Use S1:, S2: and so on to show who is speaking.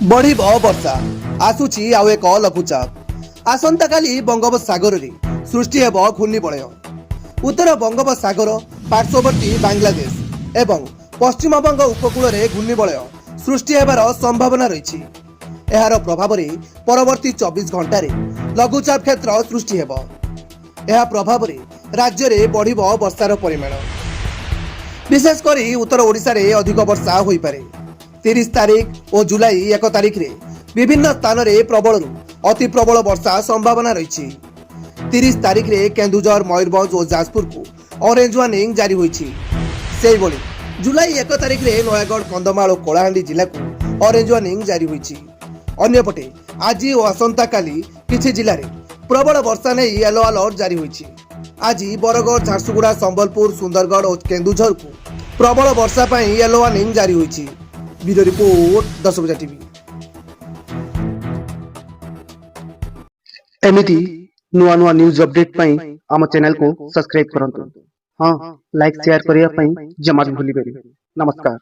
S1: बढ़िब वर्षा आसुची आउ एक लघुचाप आसंता काली बंगोपसागर रे सृष्टि हेब घूर्णिबलय उत्तर बंगोपसागर पार्श्ववर्ती बांग्लादेश एवं पश्चिम बंग उपकूल रे घूर्णिबलय सृष्टि हेबार संभावना रही एहार प्रभाव रे परवर्ती 24 घंटा रे लघुचाप क्षेत्र सृष्टि हेब एहा प्रभाव रे राज्य रे बढ़िब वर्षार परिमाण विशेषकर उत्तर ओडिशा रे अधिक वर्षा होई पारे 30 तारीख और जुलाई 1 तारीख रे विभिन्न स्थान रे प्रबल अति प्रबल वर्षा संभावना रही 30 तारीख रे केन्दुझर मयूरभंज और जाजपुर को ऑरेंज वार्निंग जारी होईछि सेहिभଳି जुलाई 1 तारीख रे नयागढ़ कंधमाल और कलाहांडी जिला को ऑरेंज वार्निंग जारी होईछि अन्यपटे आज और आसंता काली किछि जिल्ला रे प्रबल वर्षा नै येलो अलर्ट जारी होईछि आज बरगढ़ झारसुगुड़ा संबलपुर सुंदरगढ़ और केन्दुझर को प्रबल वर्षा पर येलो वार्निंग जारी होईछि वीडियो रिपोर्ट 10 बजे टीवी
S2: एमिति नुआ नुआ न्यूज अपडेट पई आम चैनल को सब्सक्राइब करंतु। हाँ, लाइक शेयर करिया पई जमा भूली बेरी। नमस्कार।